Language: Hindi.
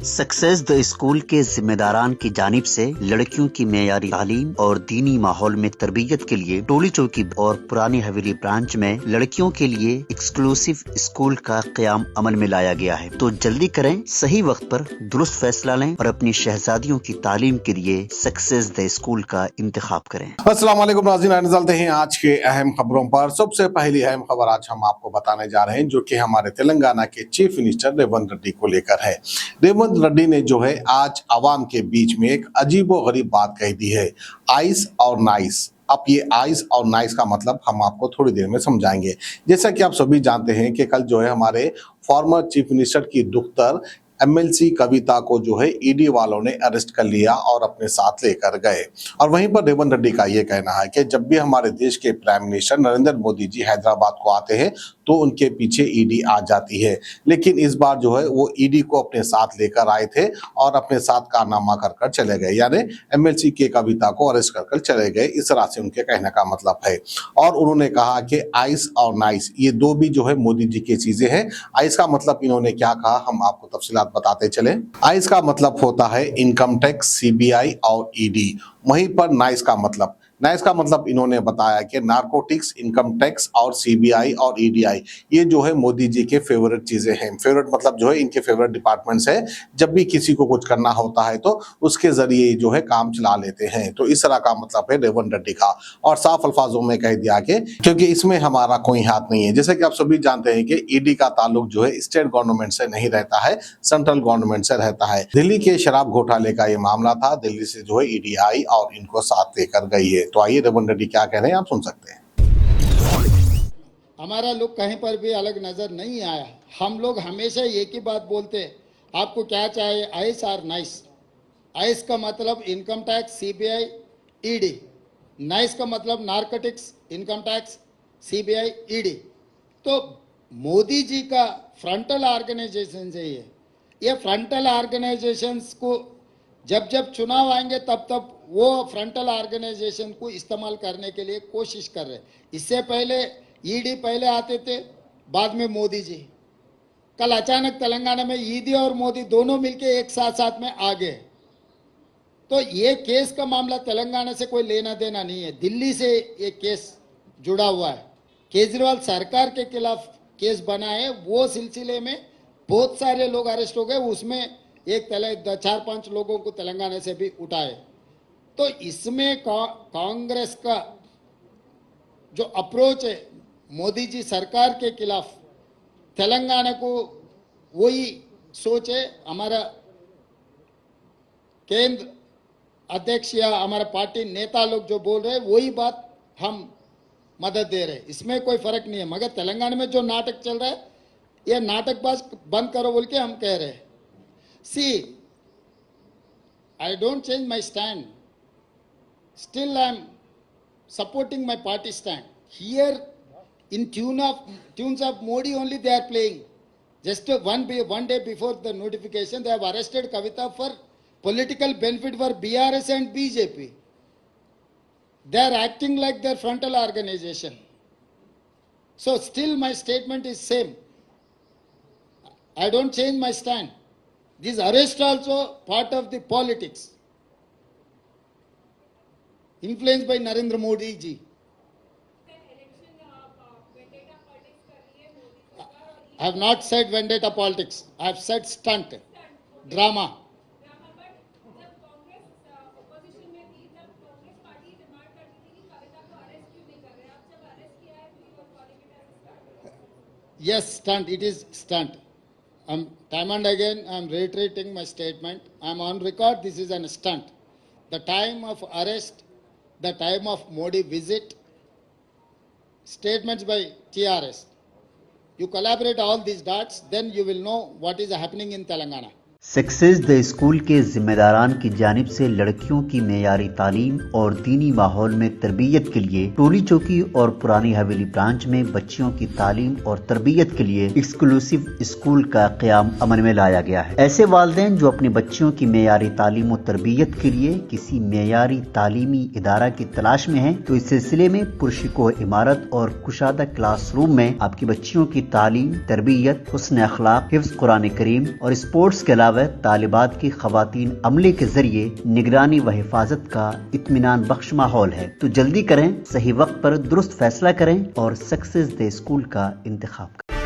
सक्सेस द स्कूल के जिम्मेदारान की जानिब से लड़कियों की मेयारी तालीम और दीनी माहौल में तरबियत के लिए टोली चौकी और पुरानी हवेली ब्रांच में लड़कियों के लिए एक्सक्लूसिव स्कूल का क़याम अमल में लाया गया है। तो जल्दी करें, सही वक्त पर दुरुस्त फैसला लें और अपनी शहजादियों की तालीम के लिए सक्सेस द स्कूल का इंतखाब करें। अस्सलाम वालेकुम नाज़रीन, आइए चलते हैं आज के अहम खबरों पर। सबसे पहली अहम खबर आज हम आपको बताने जा रहे हैं जो कि हमारे तेलंगाना के चीफ मिनिस्टर रेवंत रेड्डी को लेकर है। रेवंत रेड्डी ने जो है आज आवाम के बीच में एक अजीबोगरीब बात कह दी है, आइस और नाइस। अब ये आइस और नाइस का मतलब हम आपको थोड़ी देर में समझाएंगे। जैसा कि आप सभी जानते हैं कि कल जो है हमारे फॉर्मर चीफ मिनिस्टर की दुख्तर एमएलसी कविता को जो है ईडी वालों ने अरेस्ट कर लिया और अपने साथ लेकर गए। और वहीं पर रेवंत रेड्डी का ये कहना है कि जब भी हमारे देश के प्राइम मिनिस्टर नरेंद्र मोदी जी हैदराबाद को आते हैं तो उनके पीछे ईडी आ जाती है, लेकिन इस बार जो है वो ईडी को अपने साथ लेकर आए थे और अपने साथ कारनामा कर चले गए, यानी एमएलसी के कविता को अरेस्ट कर चले गए। इस तरह से उनके कहने का मतलब है। और उन्होंने कहा कि आइस और नाइस ये दो भी जो है मोदी जी की चीजें हैं। आइस का मतलब इन्होंने क्या कहा हम आपको तफसीलात बताते चले। आइस का मतलब होता है इनकम टैक्स, सीबीआई और ईडी। वहीं पर नाइस का मतलब इन्होंने बताया कि नारकोटिक्स, इनकम टैक्स और सीबीआई और ईडीआई ये जो है मोदी जी के फेवरेट चीजें हैं। फेवरेट मतलब जो है इनके फेवरेट डिपार्टमेंट्स है। जब भी किसी को कुछ करना होता है तो उसके जरिए जो है काम चला लेते हैं। तो इस तरह का मतलब है रेवंत रेड्डी का। और साफ अल्फाजों में कह दिया कि क्योंकि इसमें हमारा कोई हाथ नहीं है। जैसे कि आप सभी जानते हैं कि ईडी का ताल्लुक जो है स्टेट गवर्नमेंट से नहीं रहता है, सेंट्रल गवर्नमेंट से रहता है। दिल्ली के शराब घोटाले का ये मामला था। दिल्ली से जो है ईडी आई और इनको साथ लेकर गई है। तो आइए रेवंत रेड्डी क्या कह रहे हैं आप सुन सकते हैं। हमारा लुक कहीं पर भी अलग नजर नहीं आया। हम लोग हमेशा एक ही बात बोलते हैं, आपको क्या चाहिए, आइस और नाइस। आइस का मतलब income tax, CBI, ED. Nice का मतलब narcotics, income tax, CBI, ED. तो मोदी जी का फ्रंटल ऑर्गेनाइजेशन है ये फ्रंटल ऑर्गेनाइजेशंस को जब जब चुनाव आएंगे तब वो फ्रंटल ऑर्गेनाइजेशन को इस्तेमाल करने के लिए कोशिश कर रहे। इससे पहले ईडी पहले आते थे, बाद में मोदी जी। कल अचानक तेलंगाना में ईडी और मोदी दोनों मिलके एक साथ में आ गए। तो ये केस का मामला तेलंगाना से कोई लेना देना नहीं है, दिल्ली से ये केस जुड़ा हुआ है। केजरीवाल सरकार के खिलाफ केस बना है, वो सिलसिले में बहुत सारे लोग अरेस्ट हो गए। उसमें एक 4-5 लोगों को तेलंगाना से भी उठाए। तो इसमें कांग्रेस का जो अप्रोच है मोदी जी सरकार के खिलाफ, तेलंगाना को वही सोच है। हमारा केंद्र अध्यक्ष या हमारा पार्टी नेता लोग जो बोल रहे हैं वही बात हम मदद दे रहे हैं, इसमें कोई फर्क नहीं है। मगर तेलंगाना में जो नाटक चल रहा है ये नाटकबाज बंद करो बोल के हम कह रहे हैं। See, I don't change my stand. Still, I am supporting my party stand. Here, in tunes of Modi only they are playing. Just one day before the notification, they have arrested Kavita for political benefit for BRS and BJP. They are acting like their frontal organization. So, still my statement is same. I don't change my stand. This arrest also part of the politics, influenced by Narendra Modi ji. I have not said vendetta politics. I have said stunt, drama. Yes, stunt. It is stunt. Time and again, I am reiterating my statement. I am on record. This is an stunt. The time of arrest, the time of Modi visit, statements by TRS. You collaborate all these dots, then you will know what is happening in Telangana. Success the school के जिम्मेदारान की जानिब से लड़कियों की मेयारी तालीम और दीनी माहौल में तरबियत के लिए टोली चौकी और पुरानी हवेली ब्रांच में बच्चियों की तालीम और तरबियत के लिए एक्सक्लूसिव स्कूल का क़याम अमल में लाया गया है। ऐसे वालिदैन जो अपने बच्चियों की मेयारी तालीम और तरबियत के लिए किसी मेयारी तालीमी इदारा की तलाश में हैं, तो इस सिलसिले में पुरशिकोह इमारत और कुशादा क्लासरूम में आपकी बच्चियों की तालीम, तरबियत, हुस्न अखलाक, हिफ्ज़ कुरान करीम और स्पोर्ट्स के अलावा अलावा तालिबात की खवातीन अमले के जरिए निगरानी व हिफाजत का इत्मीनान बख्श माहौल है। तो जल्दी करें, सही वक्त पर दुरुस्त फैसला करें और सक्सेस डे स्कूल का इंतखाब करें।